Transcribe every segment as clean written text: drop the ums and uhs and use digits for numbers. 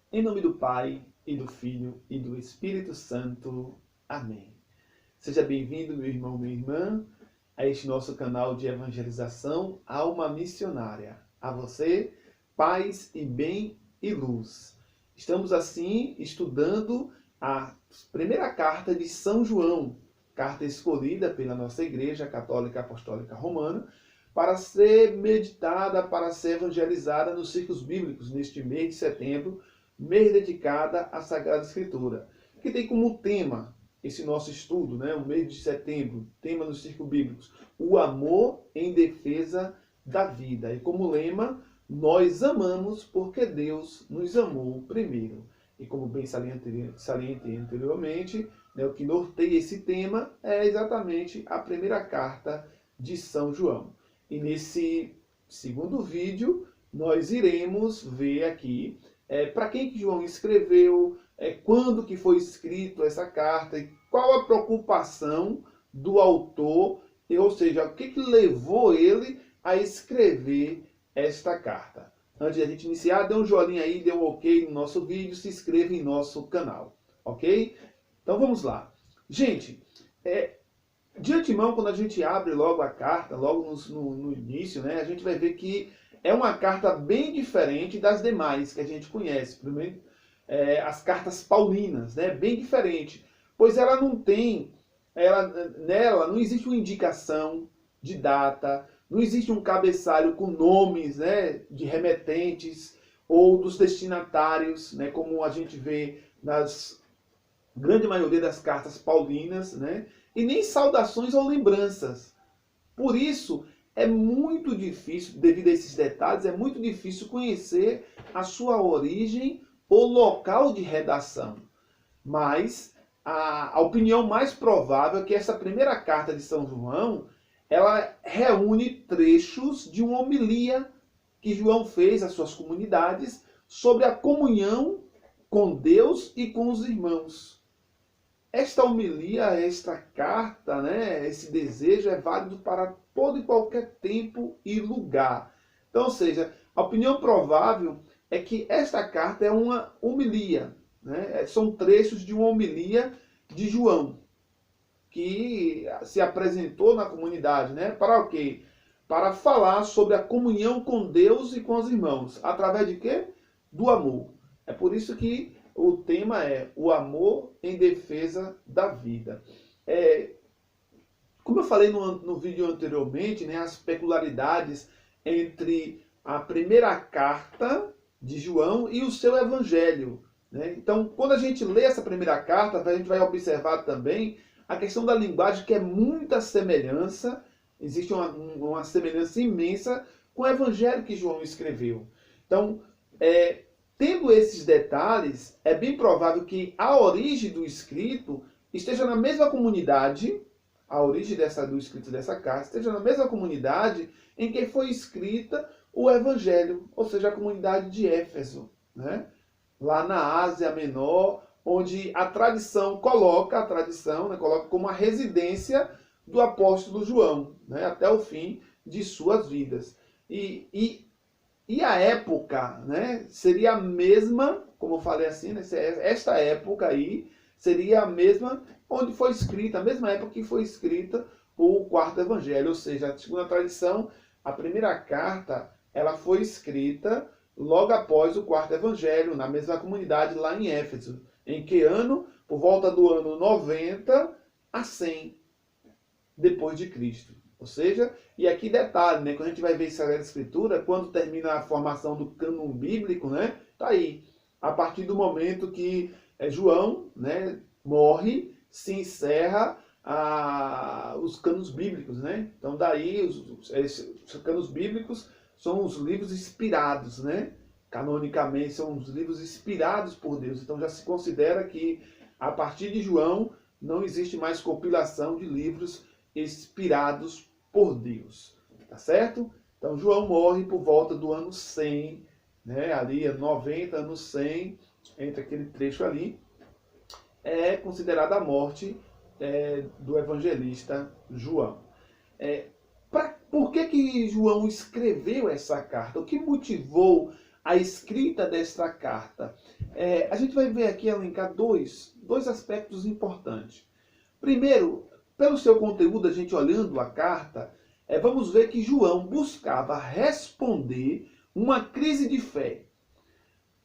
Em nome do Pai, e do Filho, e do Espírito Santo. Amém. Seja bem-vindo, meu irmão, minha irmã, a este nosso canal de evangelização Alma Missionária. A você, paz e bem e luz. Estamos, assim, estudando a primeira carta de São João, carta escolhida pela nossa Igreja Católica Apostólica Romana, para ser meditada, para ser evangelizada nos círculos bíblicos, neste mês de setembro, mês dedicado à Sagrada Escritura, que tem como tema esse nosso estudo, né, o mês de setembro, tema nos círculos bíblicos, o amor em defesa da vida. E como lema, nós amamos porque Deus nos amou primeiro. E como bem salientei anteriormente, né, o que norteia esse tema é exatamente a primeira carta de São João. E nesse segundo vídeo, nós iremos ver aqui para quem que João escreveu, quando que foi escrito essa carta, e qual a preocupação do autor, ou seja, o que levou ele a escrever esta carta. Antes de a gente iniciar, dê um joinha aí, dê um ok no nosso vídeo, se inscreva em nosso canal, ok? Então vamos lá. Gente, de antemão, quando a gente abre logo a carta, logo no início, né, a gente vai ver que é uma carta bem diferente das demais que a gente conhece. Primeiro, as cartas paulinas, né, bem diferente. Pois ela não tem, nela não existe uma indicação de data, não existe um cabeçalho com nomes, né, de remetentes ou dos destinatários, né, como a gente vê nas grande maioria das cartas paulinas, né, e nem saudações ou lembranças. Por isso, é muito difícil, devido a esses detalhes, é muito difícil conhecer a sua origem ou local de redação. Mas a opinião mais provável é que essa primeira carta de São João, ela reúne trechos de uma homilia que João fez às suas comunidades sobre a comunhão com Deus e com os irmãos. Esta homilia, esta carta, né, esse desejo é válido para todo e qualquer tempo e lugar. Então, ou seja, a opinião provável é que esta carta é uma homilia, né? São trechos de uma homilia de João, que se apresentou na comunidade, né? Para o quê? Para falar sobre a comunhão com Deus e com os irmãos. Através de quê? Do amor. É por isso que o tema é o amor em defesa da vida. Como eu falei no vídeo anteriormente, né, as peculiaridades entre a primeira carta de João e o seu evangelho. Né? Então, quando a gente lê essa primeira carta, a gente vai observar também a questão da linguagem, que é muita semelhança, existe uma semelhança imensa com o evangelho que João escreveu. Então, tendo esses detalhes, é bem provável que a origem do escrito esteja na mesma comunidade, a origem do escrito dessa carta esteja na mesma comunidade em que foi escrita o Evangelho, ou seja, a comunidade de Éfeso, né? Lá na Ásia Menor, onde a tradição coloca como a residência do apóstolo João, né? Até o fim de suas vidas. E a época, né, seria a mesma, como eu falei assim, né, esta época aí seria a mesma onde foi escrita, a mesma época que foi escrita o quarto evangelho, ou seja, segundo a tradição, a primeira carta ela foi escrita logo após o quarto evangelho, na mesma comunidade lá em Éfeso. Em que ano? Por volta do ano 90 a 100 depois de Cristo. Ou seja, e aqui detalhe, né, quando a gente vai ver Sagrada Escritura, quando termina a formação do cânon bíblico, né, tá aí, a partir do momento que João, né, morre, se encerra os cânones bíblicos, né? Então daí os cânones bíblicos são os livros inspirados, né? Canonicamente são os livros inspirados por Deus. Então já se considera que a partir de João não existe mais compilação de livros inspirados por Deus, tá certo? Então João morre por volta do ano 100, né? Ali 90, ano 100, entre aquele trecho ali, é considerada a morte do evangelista João. Por que João escreveu essa carta? O que motivou a escrita desta carta? A gente vai ver aqui elencar dois aspectos importantes. Primeiro, pelo seu conteúdo, a gente olhando a carta, vamos ver que João buscava responder uma crise de fé.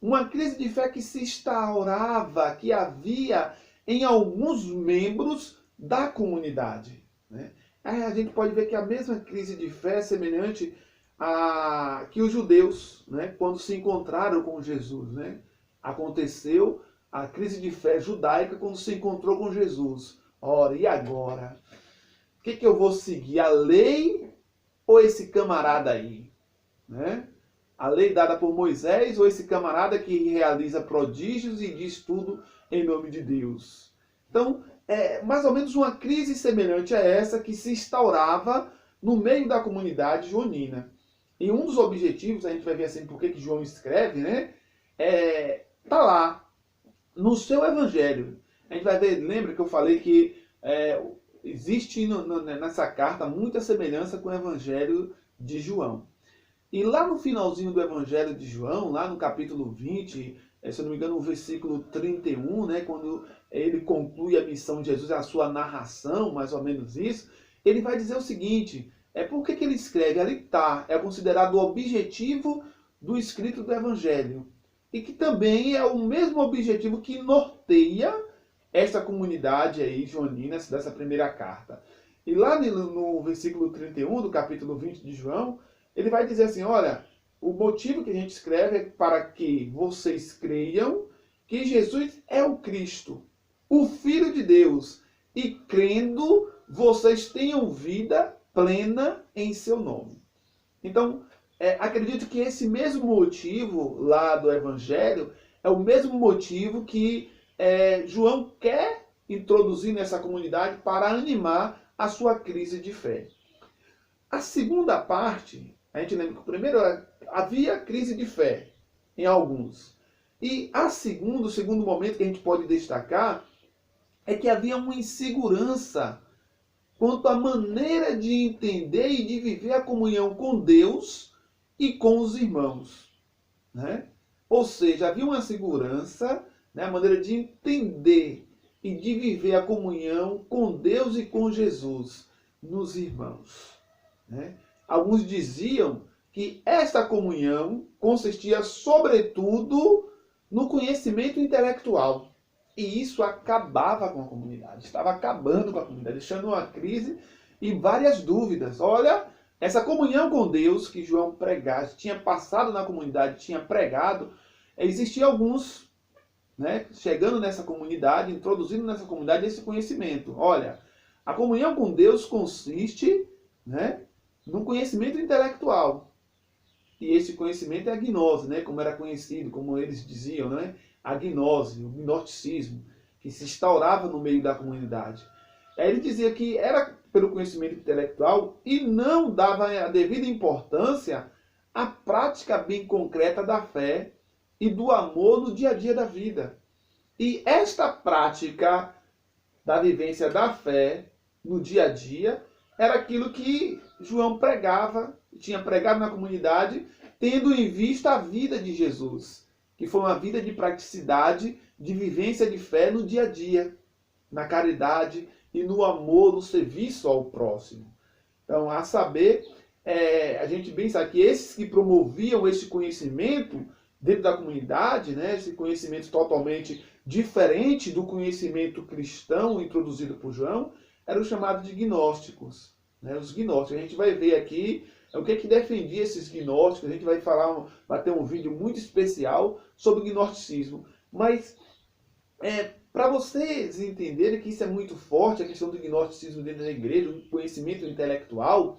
Uma crise de fé que se instaurava, que havia em alguns membros da comunidade, né? Aí a gente pode ver que a mesma crise de fé é semelhante a que os judeus, né, quando se encontraram com Jesus, né? Aconteceu a crise de fé judaica quando se encontrou com Jesus. Ora, e agora? O que eu vou seguir? A lei ou esse camarada aí? Né? A lei dada por Moisés ou esse camarada que realiza prodígios e diz tudo em nome de Deus? Então, é mais ou menos uma crise semelhante a essa que se instaurava no meio da comunidade joanina. E um dos objetivos, a gente vai ver assim por que João escreve, né? Tá lá, no seu evangelho. A gente vai ver, lembra que eu falei que existe nessa carta muita semelhança com o evangelho de João. E lá no finalzinho do Evangelho de João, lá no capítulo 20, se eu não me engano, no versículo 31, né, quando ele conclui a missão de Jesus, a sua narração, mais ou menos isso, ele vai dizer o seguinte, por que ele escreve? Ali está, é considerado o objetivo do escrito do Evangelho. E que também é o mesmo objetivo que norteia essa comunidade aí, joanina, dessa primeira carta. E lá no versículo 31 do capítulo 20 de João, ele vai dizer assim, olha, o motivo que a gente escreve é para que vocês creiam que Jesus é o Cristo, o Filho de Deus, e crendo, vocês tenham vida plena em seu nome. Então, acredito que esse mesmo motivo lá do Evangelho é o mesmo motivo que João quer introduzir nessa comunidade para animar a sua crise de fé. A segunda parte, a gente lembra que o primeiro havia crise de fé em alguns. E o segundo momento que a gente pode destacar é que havia uma insegurança quanto à maneira de entender e de viver a comunhão com Deus e com os irmãos, né? Ou seja, havia uma insegurança, né, a maneira de entender e de viver a comunhão com Deus e com Jesus nos irmãos, né? Alguns diziam que esta comunhão consistia sobretudo no conhecimento intelectual. E isso acabava com a comunidade, estava acabando com a comunidade, deixando uma crise e várias dúvidas. Olha, essa comunhão com Deus que João pregasse, tinha passado na comunidade, tinha pregado, existiam alguns, né, chegando nessa comunidade, introduzindo nessa comunidade esse conhecimento. Olha, a comunhão com Deus consiste, né, num conhecimento intelectual. E esse conhecimento é a gnose, né, como era conhecido, como eles diziam, né, a gnose, o gnosticismo, que se instaurava no meio da comunidade. Aí ele dizia que era pelo conhecimento intelectual e não dava a devida importância à prática bem concreta da fé e do amor no dia a dia da vida. E esta prática da vivência da fé no dia a dia era aquilo que João pregava, tinha pregado na comunidade, tendo em vista a vida de Jesus, que foi uma vida de praticidade, de vivência de fé no dia a dia, na caridade e no amor, no serviço ao próximo. Então, a saber, a gente bem sabe que esses que promoviam esse conhecimento dentro da comunidade, né, esse conhecimento totalmente diferente do conhecimento cristão introduzido por João, eram chamados de gnósticos. Né, os gnósticos. A gente vai ver aqui o que defendia esses gnósticos. A gente vai ter um vídeo muito especial sobre o gnosticismo. Mas, para vocês entenderem que isso é muito forte, a questão do gnosticismo dentro da igreja, o conhecimento intelectual,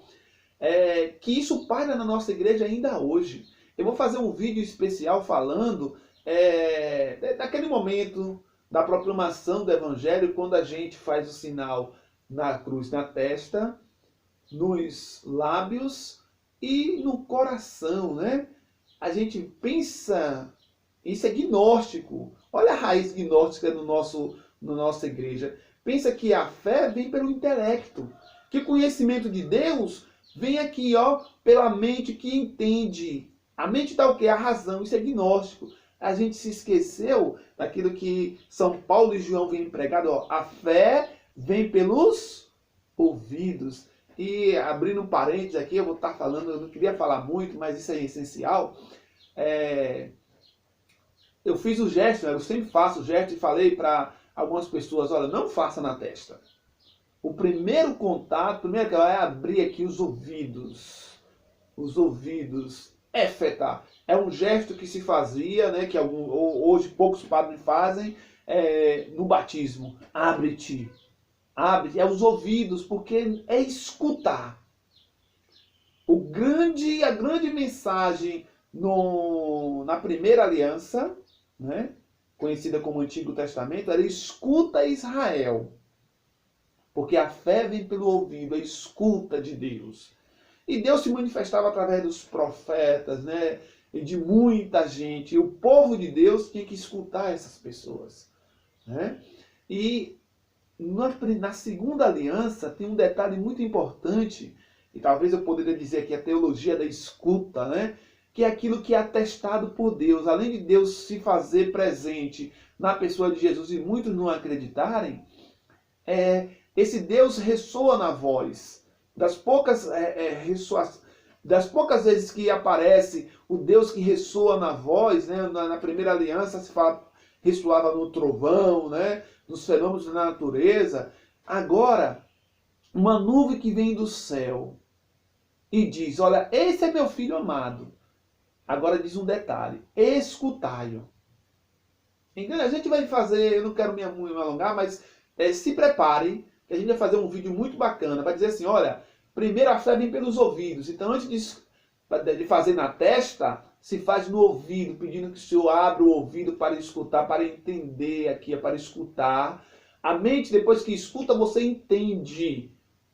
que isso paira na nossa igreja ainda hoje. Eu vou fazer um vídeo especial falando daquele momento da proclamação do Evangelho, quando a gente faz o sinal na cruz na testa, nos lábios e no coração, né? A gente pensa, isso é gnóstico. Olha a raiz gnóstica na nossa igreja. Pensa que a fé vem pelo intelecto, que o conhecimento de Deus vem aqui, ó, pela mente que entende A mente dá o quê? A razão. Isso é gnóstico. A gente se esqueceu daquilo que São Paulo e João vêm pregado. Ó, a fé vem pelos ouvidos. E abrindo um parênteses aqui, eu vou estar falando, eu não queria falar muito, mas isso é essencial. Eu fiz o gesto, eu sempre faço o gesto e falei para algumas pessoas, olha, não faça na testa. O primeiro contato, primeiro que é abrir aqui os ouvidos. Os ouvidos. Efetar. É um gesto que se fazia, né, que hoje poucos padres fazem, no batismo. Abre-te. Abre, é os ouvidos, porque é escutar. A grande mensagem na primeira aliança, né, conhecida como Antigo Testamento, era escuta Israel. Porque a fé vem pelo ouvido, a escuta de Deus. E Deus se manifestava através dos profetas, né, e de muita gente. E o povo de Deus tinha que escutar essas pessoas, né? E na segunda aliança tem um detalhe muito importante, e talvez eu poderia dizer que a teologia da escuta, né? Que é aquilo que é atestado por Deus. Além de Deus se fazer presente na pessoa de Jesus e muitos não acreditarem, esse Deus ressoa na voz. Das poucas vezes que aparece o Deus que ressoa na voz, né? Na primeira aliança se fala, ressoava no trovão, né? Nos fenômenos da natureza. Agora, uma nuvem que vem do céu e diz, olha, esse é meu filho amado. Agora diz um detalhe, escutai-o. A gente vai fazer, eu não quero me alongar, mas se prepare, que a gente vai fazer um vídeo muito bacana, vai dizer assim, olha, primeiro a fé vem pelos ouvidos, então antes de fazer na testa, se faz no ouvido, pedindo que o Senhor abra o ouvido para escutar, para entender aqui, para escutar. A mente, depois que escuta, você entende.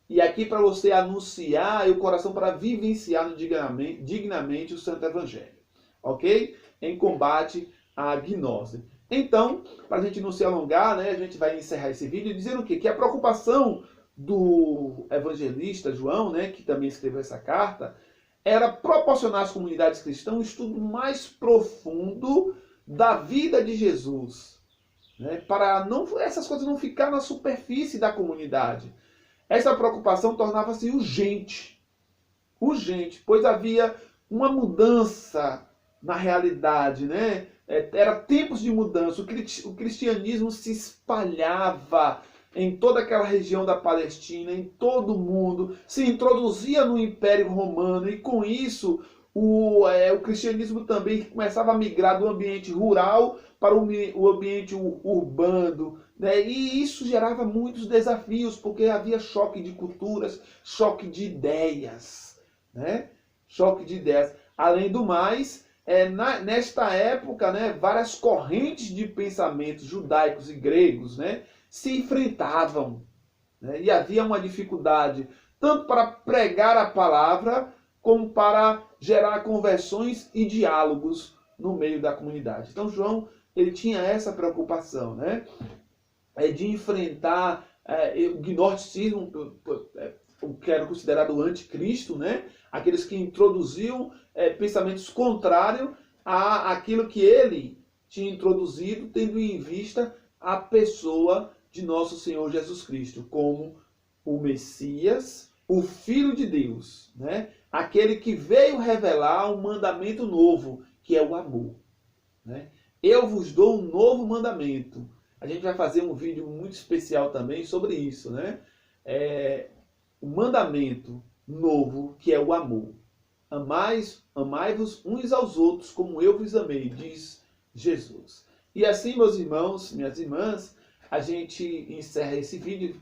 E aqui para você anunciar e o coração para vivenciar dignamente o Santo Evangelho. Ok? Em combate à gnose. Então, para a gente não se alongar, né, a gente vai encerrar esse vídeo dizendo o quê? Que a preocupação do evangelista João, né, que também escreveu essa carta, era proporcionar às comunidades cristãs um estudo mais profundo da vida de Jesus, né, para essas coisas não ficar na superfície da comunidade. Essa preocupação tornava-se urgente, pois havia uma mudança na realidade, né? Era tempos de mudança, o cristianismo se espalhava em toda aquela região da Palestina, em todo o mundo, se introduzia no Império Romano, e com isso o cristianismo também começava a migrar do ambiente rural para o ambiente urbano, né? E isso gerava muitos desafios, porque havia choque de culturas, choque de ideias, né? Choque de ideias. Além do mais, nesta época, né, várias correntes de pensamentos judaicos e gregos, né, se enfrentavam, né, e havia uma dificuldade tanto para pregar a palavra como para gerar conversões e diálogos no meio da comunidade. Então João, ele tinha essa preocupação, né, de enfrentar o gnosticismo, o que era considerado o anticristo, né, aqueles que introduziam pensamentos contrários àquilo que ele tinha introduzido, tendo em vista a pessoa de nosso Senhor Jesus Cristo, como o Messias, o Filho de Deus, né? Aquele que veio revelar um mandamento novo, que é o amor, né? Eu vos dou um novo mandamento. A gente vai fazer um vídeo muito especial também sobre isso, né? O mandamento novo, que é o amor. Amai-vos uns aos outros como eu vos amei, diz Jesus. E assim, meus irmãos, minhas irmãs, a gente encerra esse vídeo.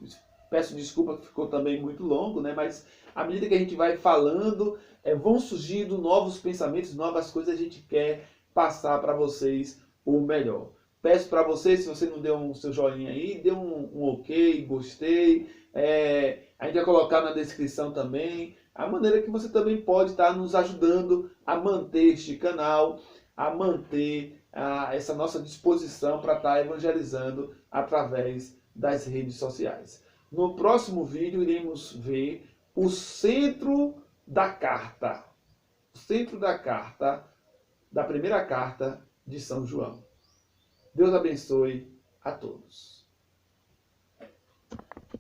Peço desculpa que ficou também muito longo, né? Mas à medida que a gente vai falando, vão surgindo novos pensamentos, novas coisas, a gente quer passar para vocês o melhor. Peço para vocês, se você não deu um seu joinha aí, dê um ok, gostei. A gente vai colocar na descrição também a maneira que você também pode estar nos ajudando a manter este canal, a manter essa nossa disposição para estar evangelizando através das redes sociais. No próximo vídeo iremos ver o centro da carta. centro da carta, da primeira carta de São João. Deus abençoe a todos.